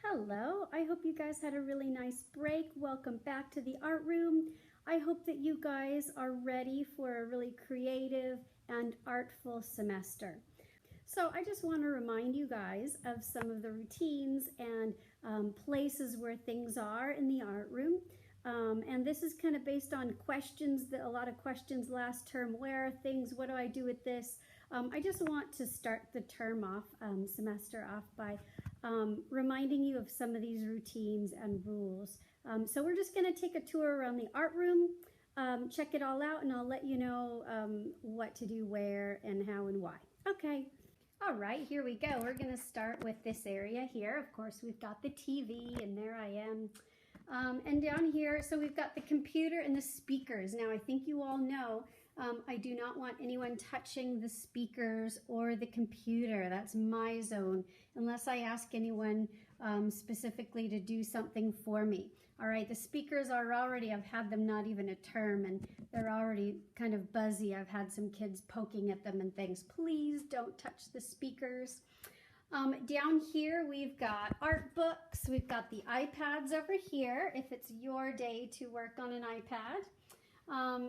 Hello, I hope you guys had a really nice break. Welcome back to the art room. I hope that you guys are ready for a really creative and artful semester. So I just want to remind you guys of some of the routines and places where things are in the art room. And this is kind of based on questions, a lot of questions last term. Where are things? What do I do with this? I just want to start the term off, semester off by reminding you of some of these routines and rules. So we're just going to take a tour around the art room, check it all out, and I'll let you know what to do where and how and why. Okay. All right, here we go. We're going to start with this area here. Of course, we've got the TV, and there I am. And down here, so we've got the computer and the speakers. Now, I think you all know I do not want anyone touching the speakers or the computer. That's my zone, unless I ask anyone specifically to do something for me. All right, the speakers are already, I've had them not even a term, and they're already kind of buzzy. I've had some kids poking at them and things. Please don't touch the speakers. Down here, we've got art books. We've got the iPads over here, if it's your day to work on an iPad.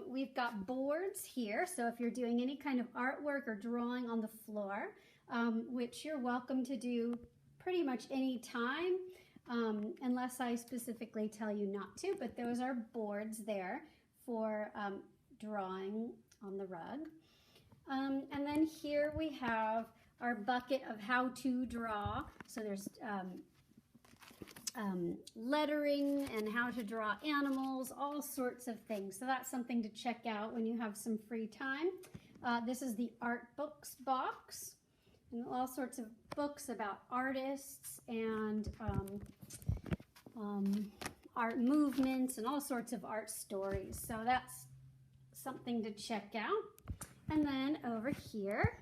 We've got boards here, so if you're doing any kind of artwork or drawing on the floor, which you're welcome to do pretty much any time, unless I specifically tell you not to, but those are boards there for drawing on the rug. And then here we have our bucket of how to draw. So there's lettering and how to draw animals, all sorts of things. So that's something to check out when you have some free time. This is the art books box, and all sorts of books about artists and art movements and all sorts of art stories. So that's something to check out. And then over here,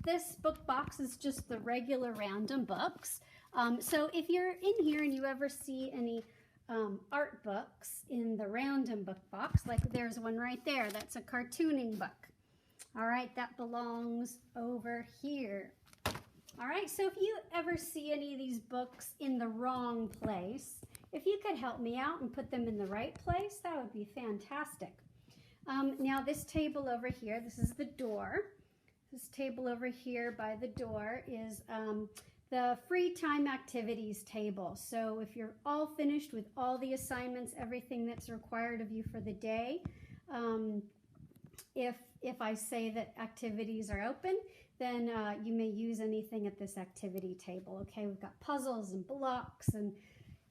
this book box is just the regular random books. So if you're in here and you ever see any art books in the random book box, like there's one right there, that's a cartooning book. All right, that belongs over here. All right, so if you ever see any of these books in the wrong place, if you could help me out and put them in the right place, that would be fantastic. Now this table over here, this is the door. This table over here by the door is the free time activities table. So if you're all finished with all the assignments, everything that's required of you for the day, if I say that activities are open, then you may use anything at this activity table. Okay, we've got puzzles and blocks and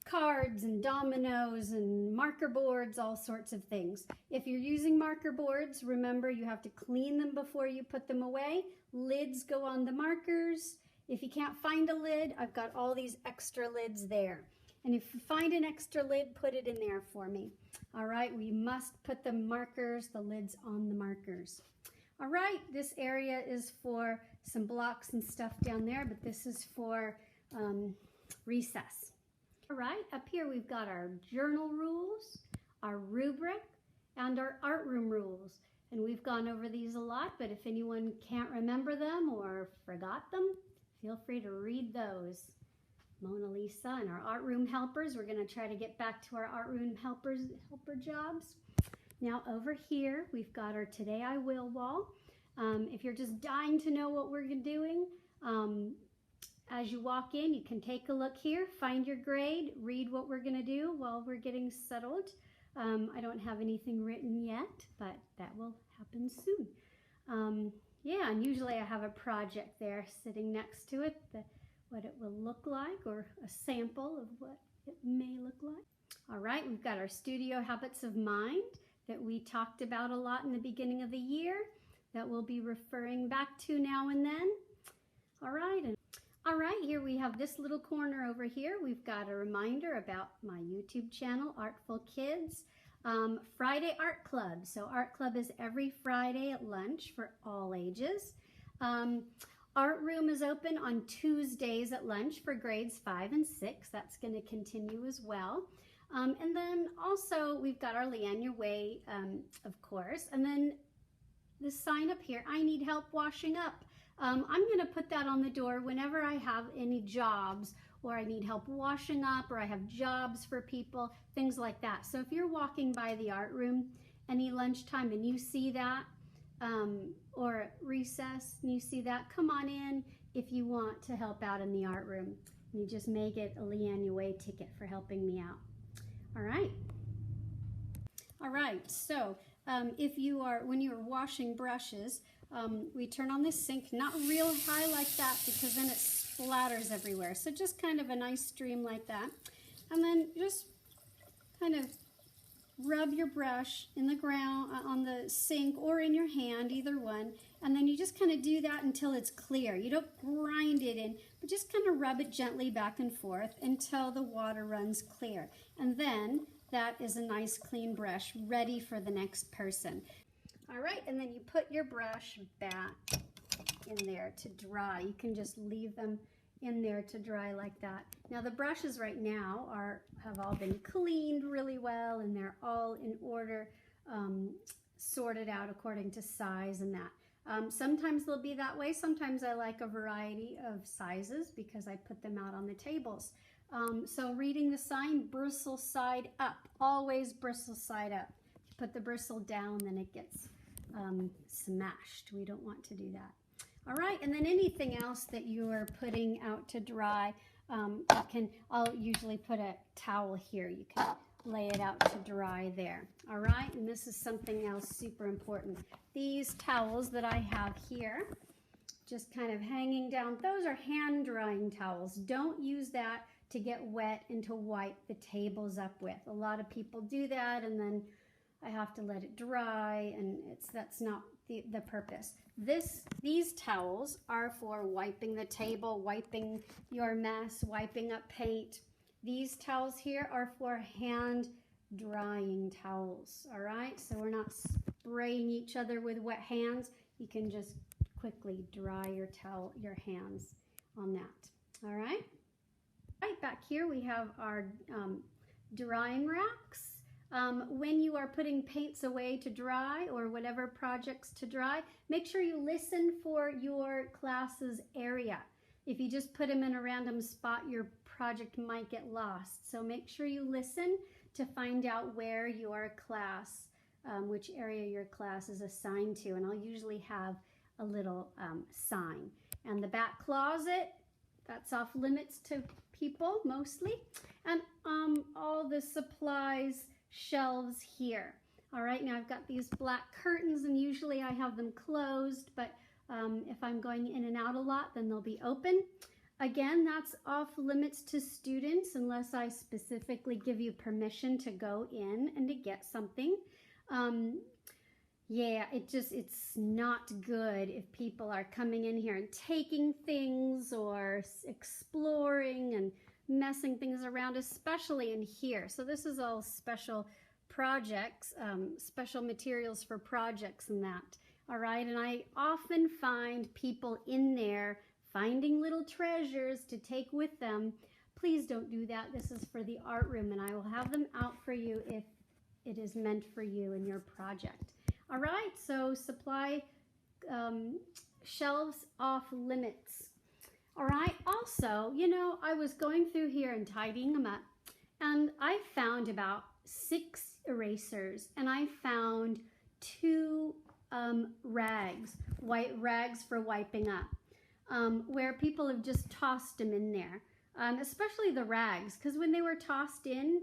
cards and dominoes and marker boards, all sorts of things. If you're using marker boards, remember you have to clean them before you put them away. Lids go on the markers. If you can't find a lid, I've got all these extra lids there. And if you find an extra lid, put it in there for me. All right, we must put the markers, the lids on the markers. All right, this area is for some blocks and stuff down there, but this is for recess. All right, up here we've got our journal rules, our rubric, and our art room rules. And we've gone over these a lot, but if anyone can't remember them or forgot them, feel free to read those. Mona Lisa and our art room helpers, we're going to try to get back to our art room helper jobs. Now over here, we've got our Today I Will wall. If you're just dying to know what we're doing, as you walk in, you can take a look here, find your grade, read what we're going to do while we're getting settled. I don't have anything written yet, but that will happen soon. Yeah, and usually I have a project there sitting next to it, what it will look like, or a sample of what it may look like. All right, we've got our studio habits of mind that we talked about a lot in the beginning of the year that we'll be referring back to now and then. All right, here we have this little corner over here. We've got a reminder about my YouTube channel, Artful Kids. Friday Art Club. So Art Club is every Friday at lunch for all ages. Art Room is open on Tuesdays at lunch for grades 5 and 6. That's going to continue as well. And then also we've got our Leanne Your Way, of course. And then the sign up here, I need help washing up. I'm going to put that on the door whenever I have any jobs or I need help washing up, or I have jobs for people, things like that. So if you're walking by the art room any lunchtime and you see that, or recess and you see that, come on in if you want to help out in the art room. You just may get a Leanne Uway ticket for helping me out. All right. All right, so when you're washing brushes, we turn on the sink, not real high like that because then it splatters everywhere. So just kind of a nice stream like that. And then just kind of rub your brush in the ground, on the sink or in your hand, either one. And then you just kind of do that until it's clear. You don't grind it in, but just kind of rub it gently back and forth until the water runs clear. And then that is a nice clean brush ready for the next person. All right, and then you put your brush back in there to dry. You can just leave them in there to dry like that. Now the brushes right now have all been cleaned really well, and they're all in order, sorted out according to size and that. Sometimes they'll be that way. Sometimes I like a variety of sizes because I put them out on the tables. So reading the sign, bristle side up, always bristle side up. If you put the bristle down, then it gets smashed. We don't want to do that. All right, and then anything else that you are putting out to dry, I'll usually put a towel here. You can lay it out to dry there. All right, and this is something else super important. These towels that I have here, just kind of hanging down, those are hand drying towels. Don't use that to get wet and to wipe the tables up with. A lot of people do that, and then I have to let it dry, and that's not the purpose. These towels are for wiping the table, wiping your mess, wiping up paint. These towels here are for hand drying towels. All right, so we're not spraying each other with wet hands. You can just quickly dry your hands on that. All right. Right back here we have our drying racks. When you are putting paints away to dry or whatever projects to dry, make sure you listen for your class's area. If you just put them in a random spot, your project might get lost. So make sure you listen to find out where your class, which area your class is assigned to. And I'll usually have a little sign. And the back closet, that's off limits to people mostly. And all the supplies shelves here. All right, now I've got these black curtains, and usually I have them closed, but if I'm going in and out a lot, then they'll be open. Again, that's off limits to students unless I specifically give you permission to go in and to get something. Yeah, it's not good if people are coming in here and taking things or exploring and messing things around, especially in here. So this is all special projects, special materials for projects and that. All right, and I often find people in there finding little treasures to take with them. Please don't do that. This is for the art room, and I will have them out for you if it is meant for you in your project. All right, so supply shelves off limits. All right, also, you know, I was going through here and tidying them up, and I found about 6 erasers, and I found 2 rags, white rags for wiping up, where people have just tossed them in there, especially the rags, because when they were tossed in,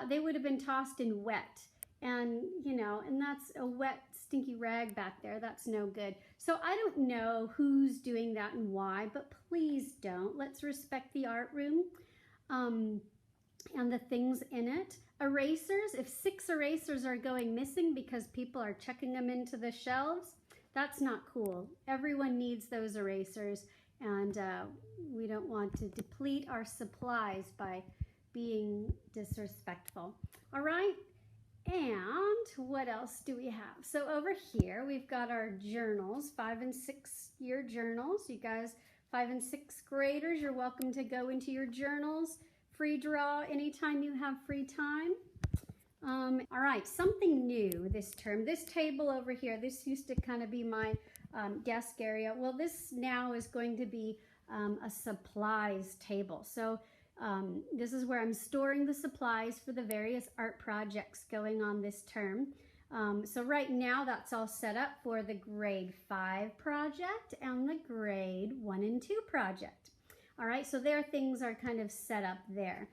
they would have been tossed in wet. And, you know, and that's a wet, stinky rag back there. That's no good. So I don't know who's doing that and why, but please don't. Let's respect the art room and the things in it. Erasers, if 6 erasers are going missing because people are checking them into the shelves, that's not cool. Everyone needs those erasers, and we don't want to deplete our supplies by being disrespectful. All right? And what else do we have? So over here, we've got our journals, 5- and 6-year journals. You guys, 5- and 6th graders, you're welcome to go into your journals. Free draw anytime you have free time. All right, something new this term. This table over here, this used to kind of be my desk area. Well, this now is going to be a supplies table. So This is where I'm storing the supplies for the various art projects going on this term. So right now that's all set up for the grade 5 project and the grade 1 and 2 project. All right, so their things are kind of set up there.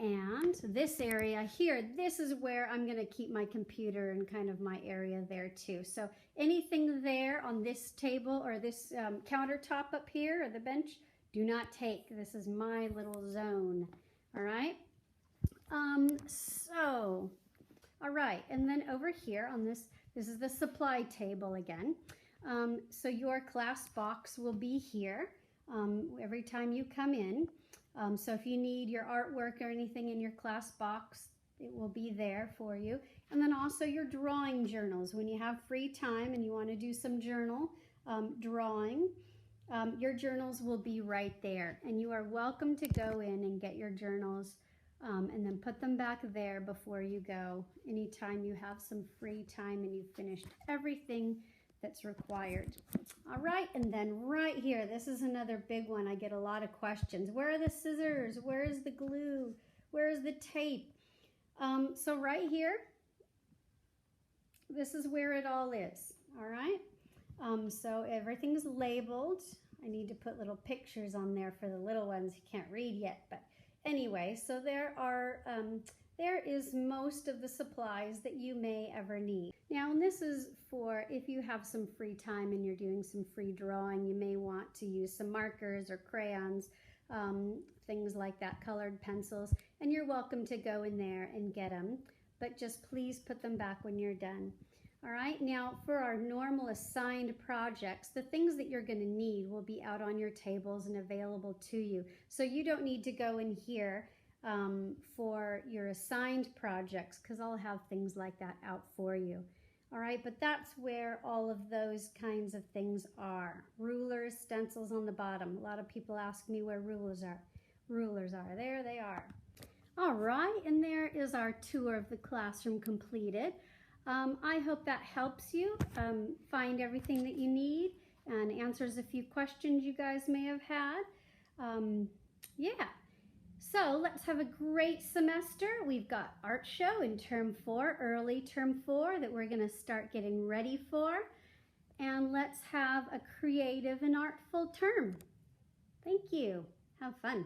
And this area here, this is where I'm going to keep my computer and kind of my area there too. So anything there on this table or this countertop up here or the bench, do not take. This is my little zone. All right. All right. And then over here on this is the supply table again. So your class box will be here every time you come in. So if you need your artwork or anything in your class box, it will be there for you. And then also your drawing journals. When you have free time and you want to do some journal drawing, your journals will be right there. And you are welcome to go in and get your journals and then put them back there before you go. Anytime you have some free time and you've finished everything that's required. All right, and then right here, this is another big one. I get a lot of questions. Where are the scissors? Where is the glue? Where is the tape? So right here, this is where it all is. All right, so everything's labeled. I need to put little pictures on there for the little ones who can't read yet, but anyway, so there is most of the supplies that you may ever need. Now, and this is for if you have some free time and you're doing some free drawing, you may want to use some markers or crayons, things like that, colored pencils, and you're welcome to go in there and get them, but just please put them back when you're done. All right, now for our normal assigned projects, the things that you're going to need will be out on your tables and available to you. So you don't need to go in here for your assigned projects because I'll have things like that out for you. All right, but that's where all of those kinds of things are. Rulers, stencils on the bottom. A lot of people ask me where rulers are. There they are. All right, and there is our tour of the classroom completed. I hope that helps you find everything that you need and answers a few questions you guys may have had. Yeah, so let's have a great semester. We've got art show in term 4, early term 4 that we're going to start getting ready for. And let's have a creative and artful term. Thank you. Have fun.